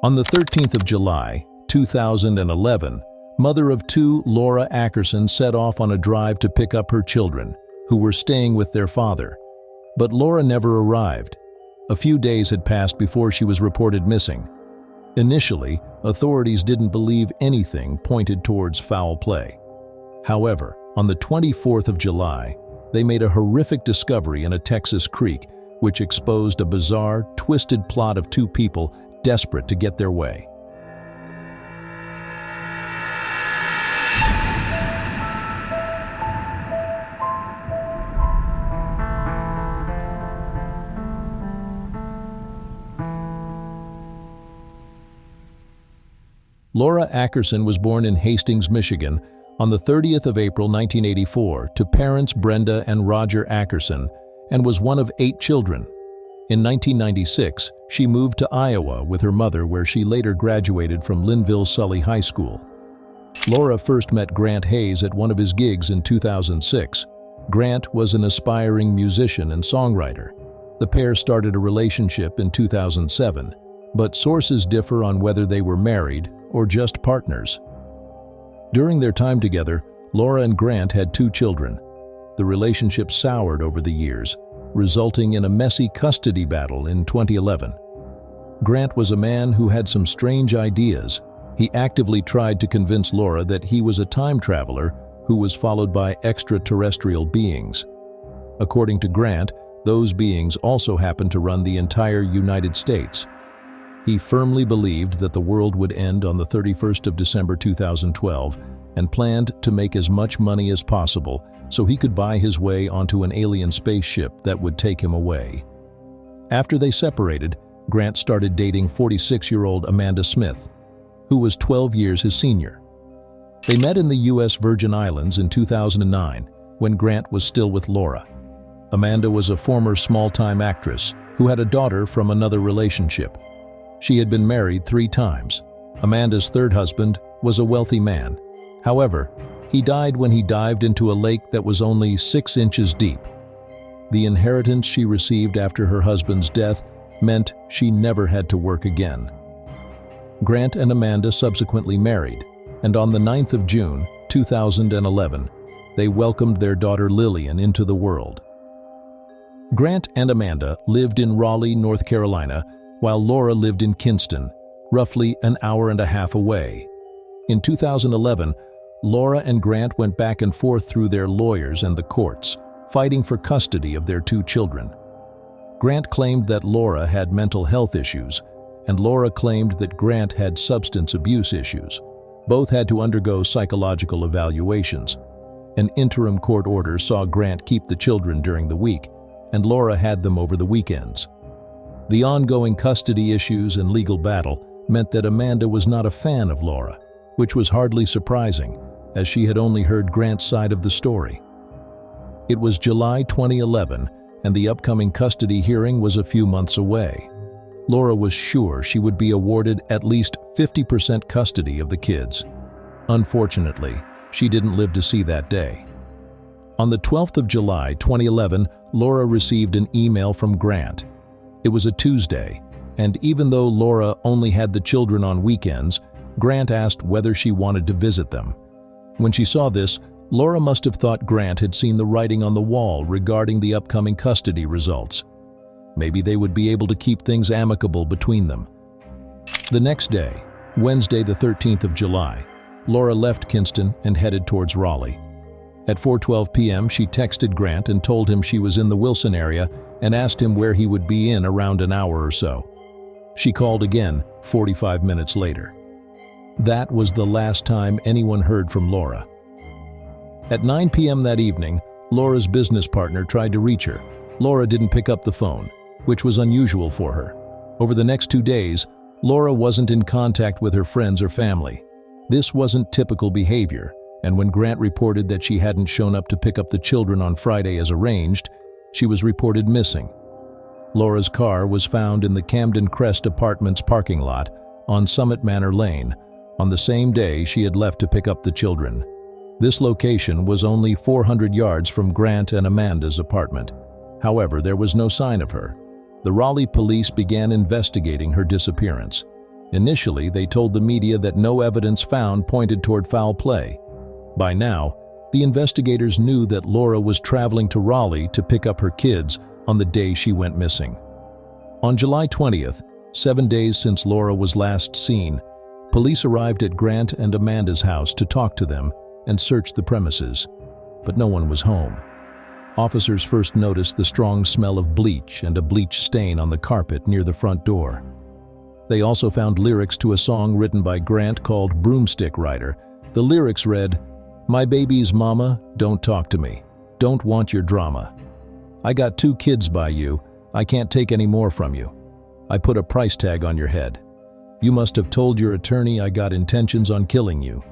On the 13th of July, 2011, mother of two Laura Ackerson set off on a drive to pick up her children, who were staying with their father. But Laura never arrived. A few days had passed before she was reported missing. Initially, authorities didn't believe anything pointed towards foul play. However, on the 24th of July, they made a horrific discovery in a Texas creek, which exposed a bizarre, twisted plot of two people desperate to get their way. Laura Ackerson was born in Hastings, Michigan, on the 30th of April 1984 to parents Brenda and Roger Ackerson, and was one of 8 children. In 1996, she moved to Iowa with her mother, where she later graduated from Linville-Sully High School. Laura first met Grant Hayes at one of his gigs in 2006. Grant was an aspiring musician and songwriter. The pair started a relationship in 2007, but sources differ on whether they were married or just partners. During their time together, Laura and Grant had 2 children. The relationship soured over the years, resulting in a messy custody battle in 2011. Grant was a man who had some strange ideas. He actively tried to convince Laura that he was a time traveler who was followed by extraterrestrial beings. According to Grant, those beings also happened to run the entire United States. He firmly believed that the world would end on the 31st of December 2012 and planned to make as much money as possible so he could buy his way onto an alien spaceship that would take him away. After they separated, Grant started dating 46-year-old Amanda Smith, who was 12 years his senior. They met in the U.S. Virgin Islands in 2009, when Grant was still with Laura. Amanda was a former small-time actress who had a daughter from another relationship. She had been married 3 times. Amanda's third husband was a wealthy man. However, he died when he dived into a lake that was only 6 inches deep. The inheritance she received after her husband's death meant she never had to work again. Grant and Amanda subsequently married, and on the 9th of June, 2011, they welcomed their daughter Lillian into the world. Grant and Amanda lived in Raleigh, North Carolina, while Laura lived in Kinston, roughly an hour and a half away. In 2011, Laura and Grant went back and forth through their lawyers and the courts, fighting for custody of their 2 children. Grant claimed that Laura had mental health issues, and Laura claimed that Grant had substance abuse issues. Both had to undergo psychological evaluations. An interim court order saw Grant keep the children during the week, and Laura had them over the weekends. The ongoing custody issues and legal battle meant that Amanda was not a fan of Laura, which was hardly surprising, as she had only heard Grant's side of the story. It was July 2011, and the upcoming custody hearing was a few months away. Laura was sure she would be awarded at least 50% custody of the kids. Unfortunately, she didn't live to see that day. On the 12th of July 2011, Laura received an email from Grant. It was a Tuesday, and even though Laura only had the children on weekends, Grant asked whether she wanted to visit them. When she saw this, Laura must have thought Grant had seen the writing on the wall regarding the upcoming custody results. Maybe they would be able to keep things amicable between them. The next day, Wednesday the 13th of July, Laura left Kinston and headed towards Raleigh. At 4:12 p.m., she texted Grant and told him she was in the Wilson area and asked him where he would be in around an hour or so. She called again 45 minutes later. That was the last time anyone heard from Laura. At 9 p.m. that evening, Laura's business partner tried to reach her. Laura didn't pick up the phone, which was unusual for her. Over the next 2 days, Laura wasn't in contact with her friends or family. This wasn't typical behavior, and when Grant reported that she hadn't shown up to pick up the children on Friday as arranged, she was reported missing. Laura's car was found in the Camden Crest Apartments parking lot on Summit Manor Lane on the same day she had left to pick up the children. This location was only 400 yards from Grant and Amanda's apartment. However, there was no sign of her. The Raleigh police began investigating her disappearance. Initially, they told the media that no evidence found pointed toward foul play. By now, the investigators knew that Laura was traveling to Raleigh to pick up her kids on the day she went missing. On July 20th, 7 days since Laura was last seen, police arrived at Grant and Amanda's house to talk to them and search the premises, but no one was home. Officers first noticed the strong smell of bleach and a bleach stain on the carpet near the front door. They also found lyrics to a song written by Grant called Broomstick Rider. The lyrics read, "My baby's mama, don't talk to me. Don't want your drama. I got 2 kids by you. I can't take any more from you. I put a price tag on your head. You must have told your attorney I got intentions on killing you."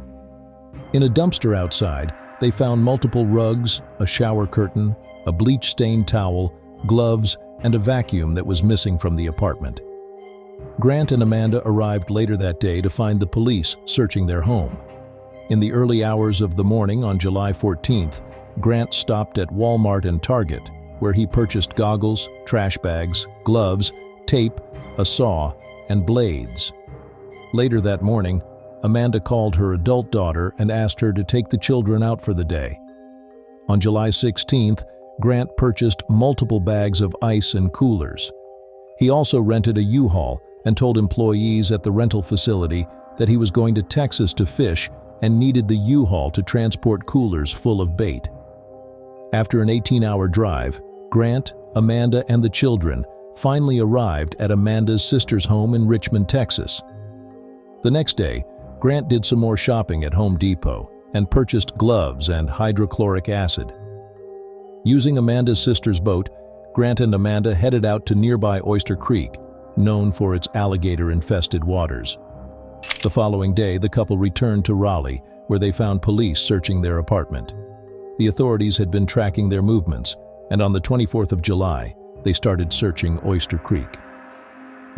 In a dumpster outside, they found multiple rugs, a shower curtain, a bleach-stained towel, gloves, and a vacuum that was missing from the apartment. Grant and Amanda arrived later that day to find the police searching their home. In the early hours of the morning on July 14th, Grant stopped at Walmart and Target, where he purchased goggles, trash bags, gloves, tape, a saw, and blades. Later that morning, Amanda called her adult daughter and asked her to take the children out for the day. On July 16th, Grant purchased multiple bags of ice and coolers. He also rented a U-Haul and told employees at the rental facility that he was going to Texas to fish and needed the U-Haul to transport coolers full of bait. After an 18-hour drive, Grant, Amanda, and the children finally arrived at Amanda's sister's home in Richmond, Texas. The next day, Grant did some more shopping at Home Depot and purchased gloves and hydrochloric acid. Using Amanda's sister's boat, Grant and Amanda headed out to nearby Oyster Creek, known for its alligator-infested waters. The following day, the couple returned to Raleigh, where they found police searching their apartment. The authorities had been tracking their movements, and on the 24th of July, they started searching Oyster Creek.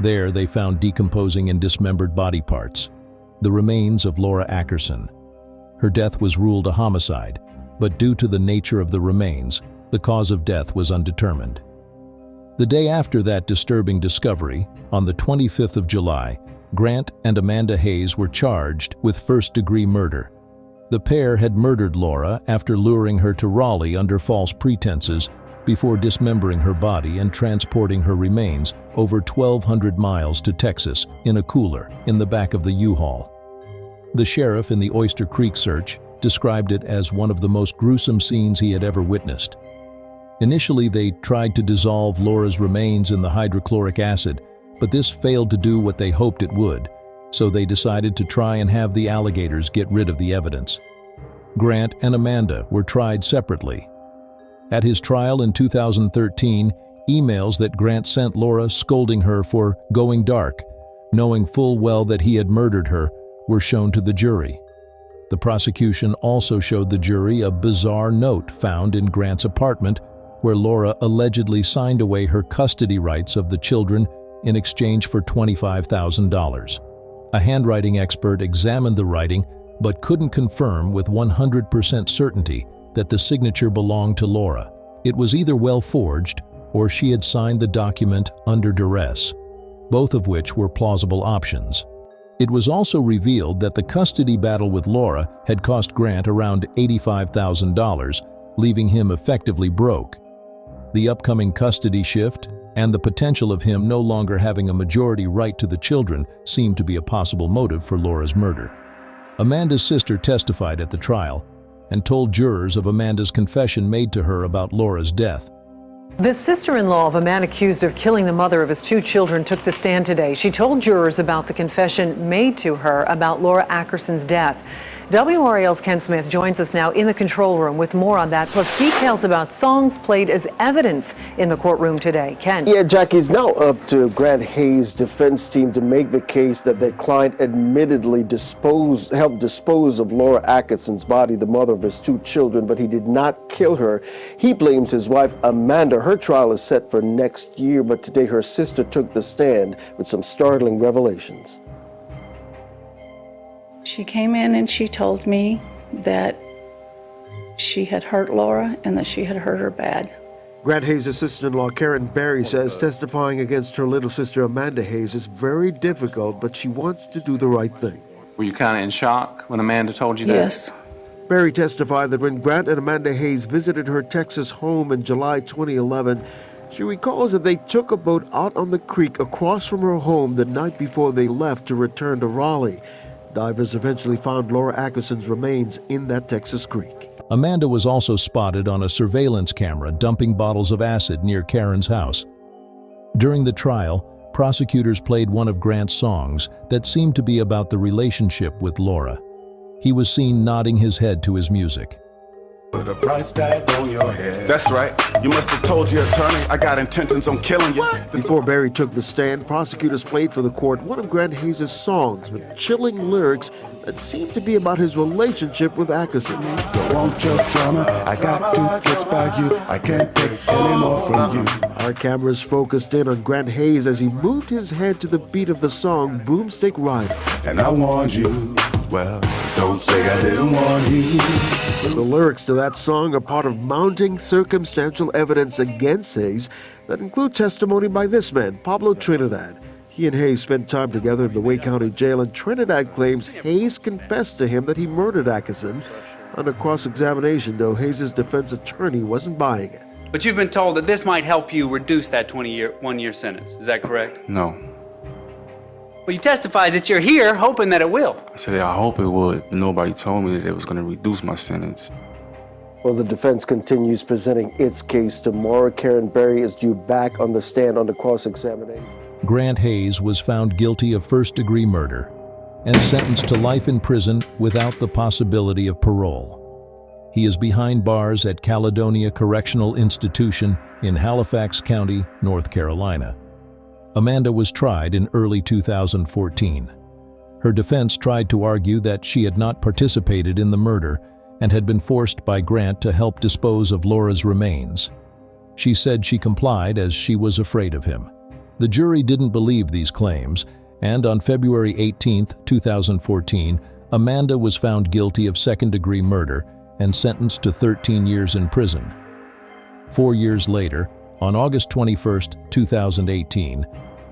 There, they found decomposing and dismembered body parts, the remains of Laura Ackerson. Her death was ruled a homicide, but due to the nature of the remains, the cause of death was undetermined. The day after that disturbing discovery, on the 25th of July, Grant and Amanda Hayes were charged with first-degree murder. The pair had murdered Laura after luring her to Raleigh under false pretenses before dismembering her body and transporting her remains over 1,200 miles to Texas in a cooler in the back of the U-Haul. The sheriff in the Oyster Creek search described it as one of the most gruesome scenes he had ever witnessed. Initially, they tried to dissolve Laura's remains in the hydrochloric acid, but this failed to do what they hoped it would, so they decided to try and have the alligators get rid of the evidence. Grant and Amanda were tried separately. At his trial in 2013, emails that Grant sent Laura scolding her for going dark, knowing full well that he had murdered her, were shown to the jury. The prosecution also showed the jury a bizarre note found in Grant's apartment where Laura allegedly signed away her custody rights of the children in exchange for $25,000. A handwriting expert examined the writing but couldn't confirm with 100% certainty that the signature belonged to Laura. It was either well forged or she had signed the document under duress, both of which were plausible options. It was also revealed that the custody battle with Laura had cost Grant around $85,000, leaving him effectively broke. The upcoming custody shift and the potential of him no longer having a majority right to the children seemed to be a possible motive for Laura's murder. Amanda's sister testified at the trial and told jurors of Amanda's confession made to her about Laura's death. The sister-in-law of a man accused of killing the mother of his 2 children took the stand today. She told jurors about the confession made to her about Laura Ackerson's death. WRAL's Ken Smith joins us now in the control room with more on that, plus details about songs played as evidence in the courtroom today. Ken. Yeah, Jackie, it's now up to Grant Hayes' defense team to make the case that their client admittedly helped dispose of Laura Ackerson's body, the mother of his 2 children, but he did not kill her. He blames his wife, Amanda. Her trial is set for next year, but today her sister took the stand with some startling revelations. She came in and she told me that she had hurt Laura and that she had hurt her bad. Grant Hayes' sister-in-law Karen Berry says testifying against her little sister Amanda Hayes is very difficult, but she wants to do the right thing. Were you kind of in shock when Amanda told you that? Yes. Berry testified that when Grant and Amanda Hayes visited her Texas home in July 2011, she recalls that they took a boat out on the creek across from her home the night before they left to return to Raleigh. Divers eventually found Laura Ackerson's remains in that Texas creek. Amanda was also spotted on a surveillance camera dumping bottles of acid near Karen's house. During the trial, prosecutors played one of Grant's songs that seemed to be about the relationship with Laura. He was seen nodding his head to his music. Put a price tag on your head. That's right. You must have told your attorney I got intentions on killing you. Before Berry took the stand, prosecutors played for the court one of Grant Hayes' songs with chilling lyrics that seemed to be about his relationship with Ackerson. Don't want your drama. I got to get by you. I can't take any more from you. Our cameras focused in on Grant Hayes as he moved his head to the beat of the song Broomstick Rider. And I warned you. Well, don't say I didn't warn you. The lyrics to that song are part of mounting circumstantial evidence against Hayes that include testimony by this man, Pablo Trinidad. He and Hayes spent time together in the Wake County Jail, and Trinidad claims Hayes confessed to him that he murdered Ackerson. Under cross-examination, though, Hayes' defense attorney wasn't buying it. But you've been told that this might help you reduce that 1-year sentence. Is that correct? No. Well, you testified that you're here hoping that it will. I said I hope it would, but nobody told me that it was going to reduce my sentence. Well, the defense continues presenting its case tomorrow. Karen Berry is due back on the stand under cross-examination. Grant Hayes was found guilty of first-degree murder and sentenced to life in prison without the possibility of parole. He is behind bars at Caledonia Correctional Institution in Halifax County, North Carolina. Amanda was tried in early 2014. Her defense tried to argue that she had not participated in the murder and had been forced by Grant to help dispose of Laura's remains. She said she complied as she was afraid of him. The jury didn't believe these claims, and on February 18, 2014, Amanda was found guilty of second-degree murder and sentenced to 13 years in prison. 4 years later, on August 21, 2018,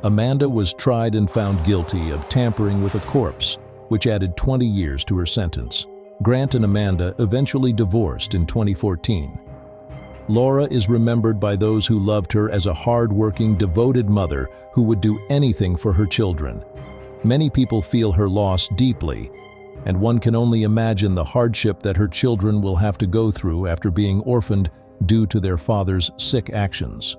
Amanda was tried and found guilty of tampering with a corpse, which added 20 years to her sentence. Grant and Amanda eventually divorced in 2014. Laura is remembered by those who loved her as a hard-working, devoted mother who would do anything for her children. Many people feel her loss deeply, and one can only imagine the hardship that her children will have to go through after being orphaned due to their father's sick actions.